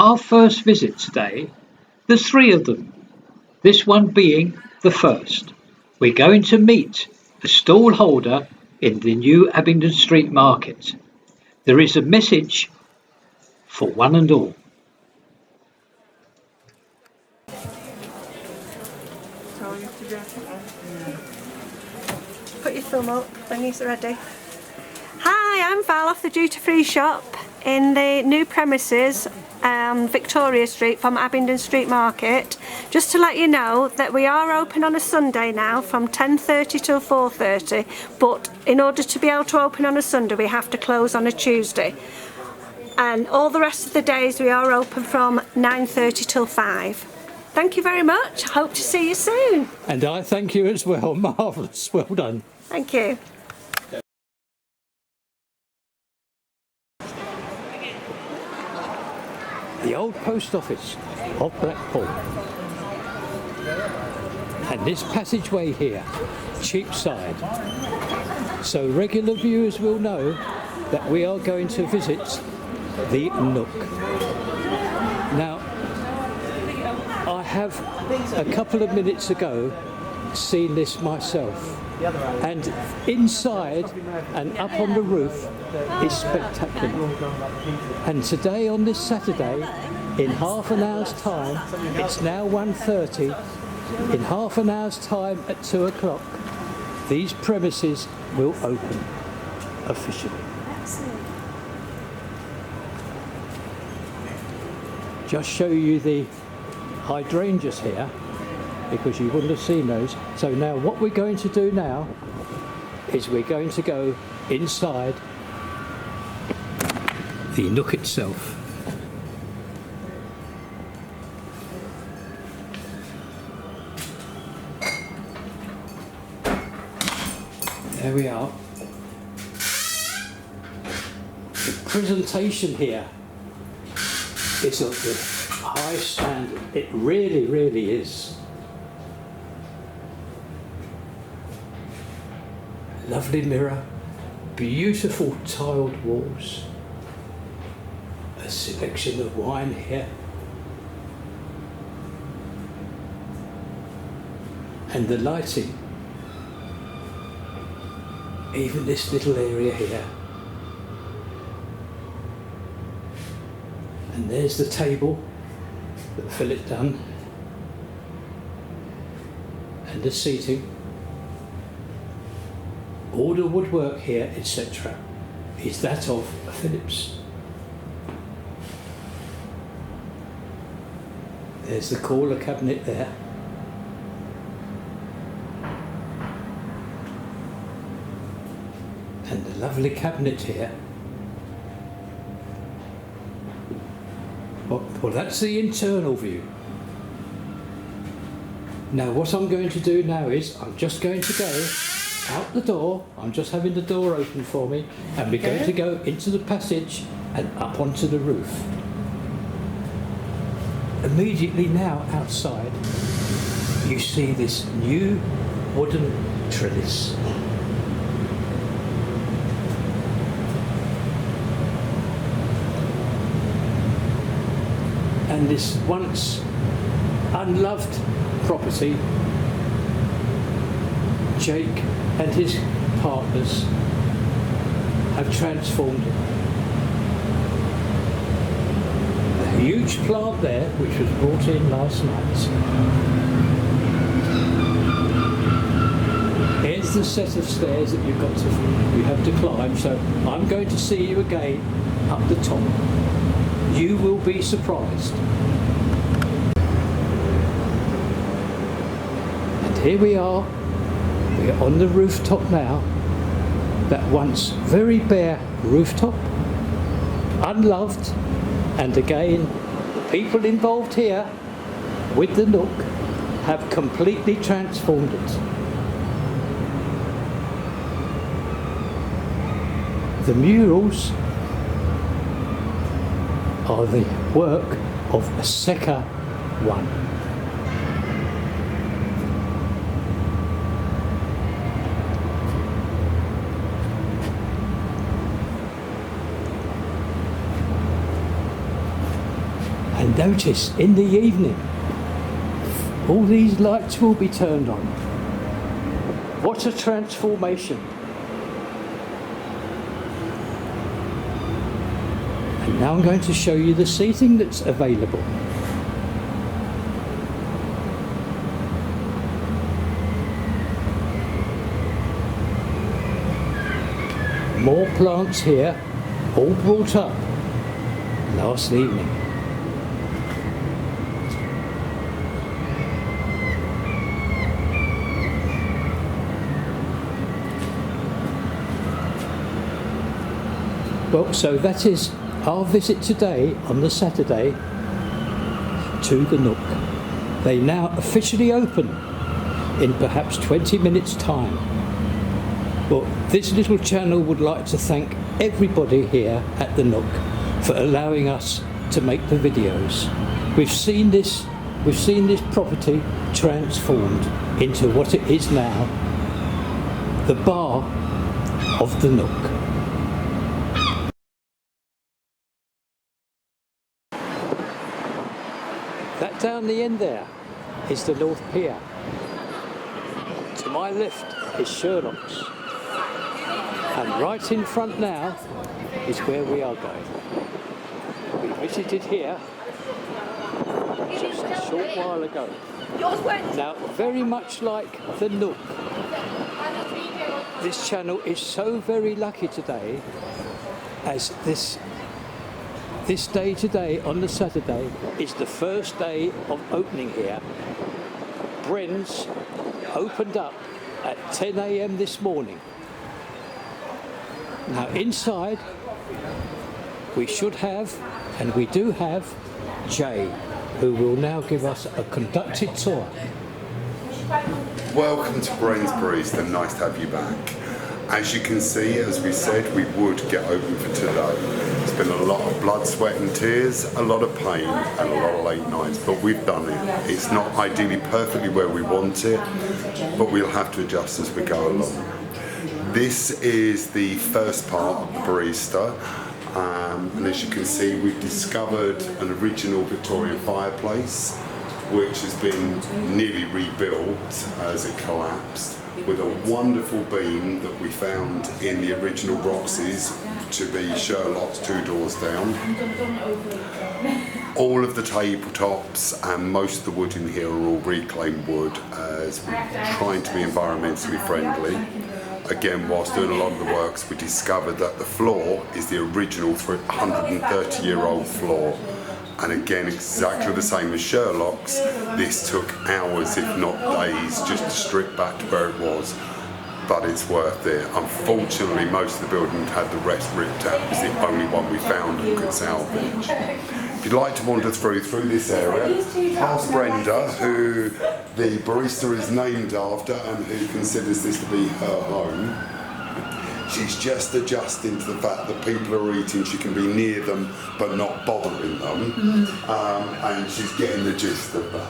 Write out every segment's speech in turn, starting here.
our first visit today. There's three of them, this one being the first. We're going to meet a stall holder in the new Abingdon Street Market. There is a message for one and all. Put your thumb up when you're ready. Hi, I'm Val off the Duty Free shop in the new premises Victoria Street from Abingdon Street Market. Just to let you know that we are open on a Sunday now from 10:30 till 4:30, but in order to be able to open on a Sunday we have to close on a Tuesday, and all the rest of the days we are open from 9:30 till 5. Thank you very much. Hope to see you soon. And I thank you as well. Marvellous. Well done. Thank you. The old post office of Blackpool. And this passageway here, Cheapside. So regular viewers will know that we are going to visit the Nook. Now, I have a couple of minutes ago seen this myself, and inside and up on the roof is spectacular. And today, on this Saturday, in half an hour's time, it's now 1:30, in half an hour's time at 2 o'clock, these premises will open officially. Just show you the hydrangeas here, because you wouldn't have seen those. So now what we're going to do now is we're going to go inside the Nook itself. There we are. The presentation here is of the high standard. It really, really is. Lovely mirror, beautiful tiled walls, a selection of wine here, and the lighting, even this little area here. And there's the table that Philip done, and the seating. All the woodwork here, etc., is that of Phillips. There's the caller cabinet there. And the lovely cabinet here. Well, that's the internal view. Now what I'm going to do now is I'm just going to go out the door. I'm just having the door open for me, and we're going to go into the passage and up onto the roof. Immediately now outside you see this new wooden trellis. And this once unloved property, Jake and his partners have transformed it. A huge plant there, which was brought in last night. Here's the set of stairs that you have to climb. So I'm going to see you again up the top. You will be surprised. And here we are. We're on the rooftop now. That once very bare rooftop, unloved, and again the people involved here with the Nook have completely transformed it. The murals are the work of a Secca one. And notice, in the evening, all these lights will be turned on. What a transformation. And now I'm going to show you the seating that's available. More plants here, all brought up last evening. Well, so that is our visit today on the Saturday to the Nook. They now officially open in perhaps 20 minutes' time. Well, this little channel would like to thank everybody here at the Nook for allowing us to make the videos. We've seen this property transformed into what it is now, the bar of the Nook. That down the end there is the North Pier. To my left is Sherlock's. And right in front now is where we are going. We visited here just a short while ago. Now, very much like the Nook, this channel is so very lucky today, as this day today on the Saturday is the first day of opening here. Bren's opened up at 10 a.m. this morning. Now inside we should have, and we do have, Jay, who will now give us a conducted tour. Welcome to Brainsbury's, and nice to have you back. As you can see, as we said, we would get open for today. It's been a lot of blood, sweat and tears, a lot of pain and a lot of late nights, but we've done it. It's not ideally perfectly where we want it, but we'll have to adjust as we go along. This is the first part of the barista, and as you can see, we've discovered an original Victorian fireplace which has been nearly rebuilt as it collapsed, with a wonderful beam that we found in the original boxes to be Sherlock's 2 doors down. All of the tabletops and most of the wood in here are all reclaimed wood, as we're trying to be environmentally friendly. Again, whilst doing a lot of the works, we discovered that the floor is the original 130-year-old floor. And again, exactly the same as Sherlock's, this took hours, if not days, just to strip back to where it was. But it's worth it. Unfortunately, most of the building had the rest ripped out. It was the only one we found and could salvage. If you'd like to wander through this area, past Brenda, who the barista is named after and who considers this to be her home. She's just adjusting to the fact that people are eating, she can be near them but not bothering them, and she's getting the gist of that.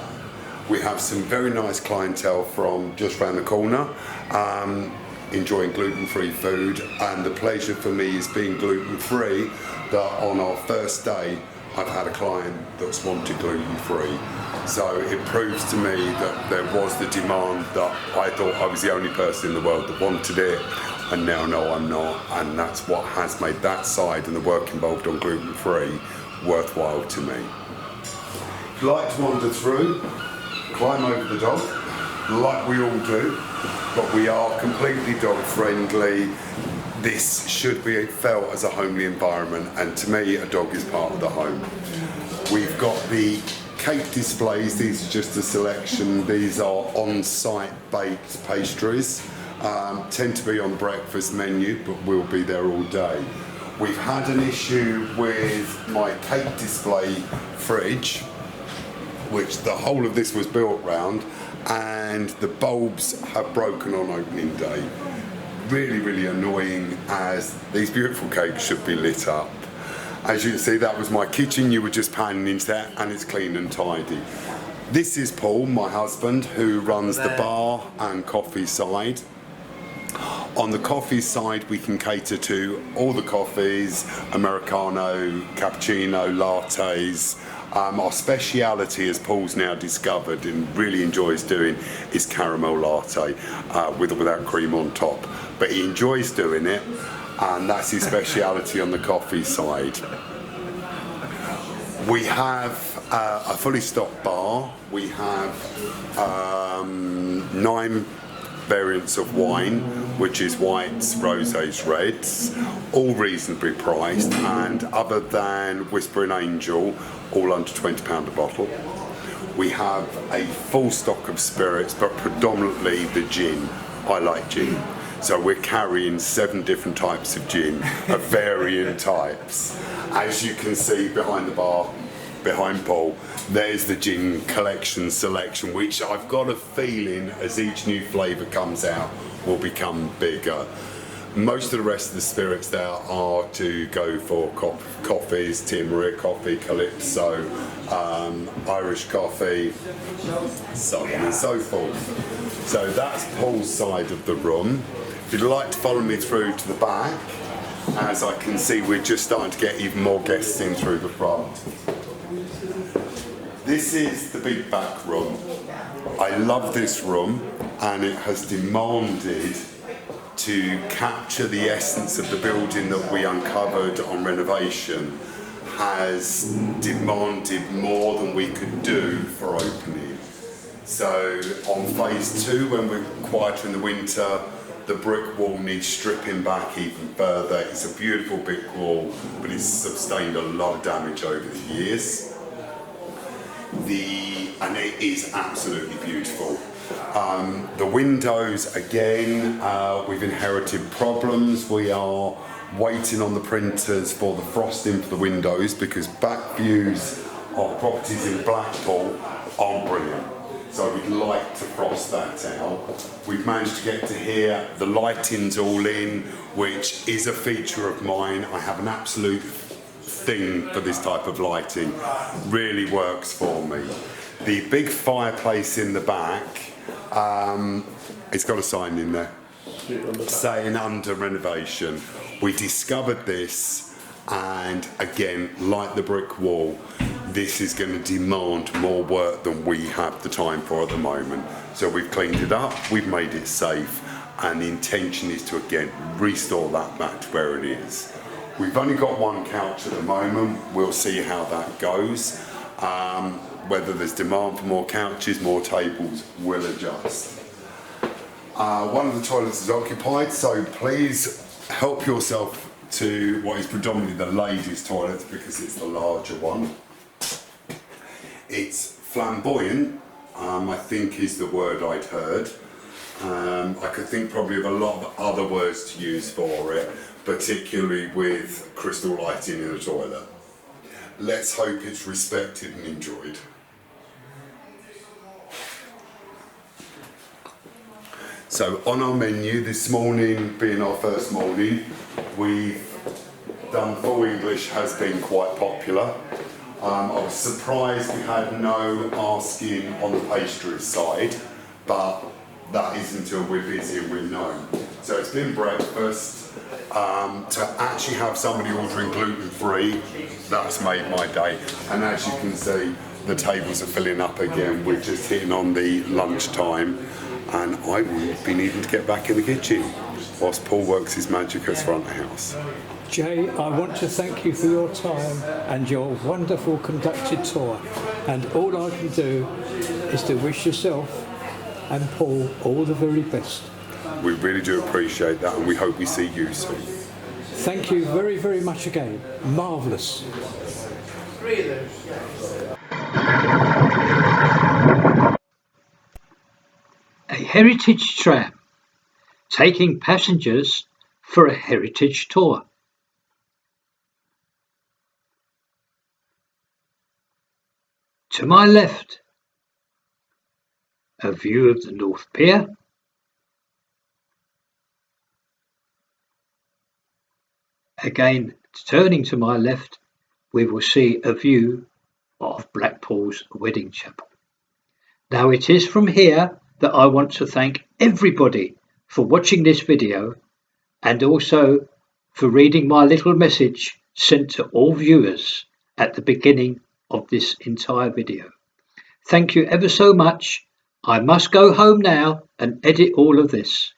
We have some very nice clientele from just round the corner, enjoying gluten-free food, and the pleasure for me is being gluten-free that on our first day I've had a client that's wanted gluten-free. So it proves to me that there was the demand that I thought I was the only person in the world that wanted it, and now no, I'm not, and that's what has made that side and the work involved on gluten-free worthwhile to me. If you'd like to wander through, climb over the dog, like we all do, but we are completely dog friendly. This should be felt as a homely environment, and to me a dog is part of the home. We've got the cake displays. These are just a selection. These are on-site baked pastries. Tend to be on the breakfast menu, but we'll be there all day. We've had an issue with my cake display fridge, which the whole of this was built round, and the bulbs have broken on opening day. Really, really annoying, as these beautiful cakes should be lit up. As you can see, that was my kitchen. You were just panning into that, and it's clean and tidy. This is Paul, my husband, who runs the bar and coffee side. On the coffee side, we can cater to all the coffees, Americano, cappuccino, lattes, Our speciality, as Paul's now discovered and really enjoys doing, is caramel latte with or without cream on top. But he enjoys doing it, and that's his speciality on the coffee side. We have a fully stocked bar. We have 9 variants of wine, which is whites, rosés, reds, all reasonably priced, and other than Whispering Angel, all under £20 a bottle. We have a full stock of spirits, but predominantly the gin. I like gin. So we're carrying 7 different types of gin of varying types. As you can see behind the bar, behind Paul, there's the gin collection selection, which I've got a feeling as each new flavour comes out will become bigger. Most of the rest of the spirits there are to go for coffees, Tia Maria coffee, Calypso, Irish coffee, so on and so forth. So that's Paul's side of the room. If you'd like to follow me through to the back, as I can see we're just starting to get even more guests in through the front. This is the big back room. I love this room, and it has demanded to capture the essence of the building that we uncovered on renovation, has demanded more than we could do for opening. So on phase 2, when we're quieter in the winter, the brick wall needs stripping back even further. It's a beautiful brick wall, but it's sustained a lot of damage over the years. And it is absolutely beautiful. The windows, again, we've inherited problems. We are waiting on the printers for the frosting for the windows, because back views of properties in Blackpool aren't brilliant. So we'd like to frost that out. We've managed to get to here. The lighting's all in, which is a feature of mine. I have an absolute thing for this type of lighting. Really works for me. The big fireplace in the back, it's got a sign in there saying under renovation. We discovered this, and again, like the brick wall, this is going to demand more work than we have the time for at the moment. So we've cleaned it up, we've made it safe, and the intention is to again restore that back to where it is. We've only got 1 couch at the moment. We'll see how that goes. Whether there's demand for more couches, more tables, we'll adjust. One of the toilets is occupied, so please help yourself to what is predominantly the ladies' toilet, because it's the larger one. It's flamboyant, I think is the word I'd heard. I could think probably of a lot of other words to use for it, particularly with crystal lighting in the toilet. Let's hope it's respected and enjoyed. So on our menu this morning, being our first morning, we've done full English, has been quite popular. I was surprised we had no asking on the pastry side, but that is until we're busy and we're known. So it's been breakfast. To actually have somebody ordering gluten-free, that's made my day. And as you can see, the tables are filling up again. We're just hitting on the lunch time, and I will be needing to get back in the kitchen whilst Paul works his magic as front of house. Jay, I want to thank you for your time and your wonderful conducted tour. And all I can do is to wish yourself and Paul all the very best. We really do appreciate that, and we hope we see you soon. Thank you very, very much again. Marvellous. A heritage tram, taking passengers for a heritage tour. To my left, a view of the North Pier. Again, turning to my left, we will see a view of Blackpool's wedding chapel. Now it is from here that I want to thank everybody for watching this video, and also for reading my little message sent to all viewers at the beginning of this entire video. Thank you ever so much. I must go home now and edit all of this.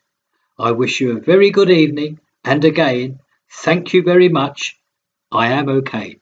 I wish you a very good evening, and again, thank you very much. I am okay.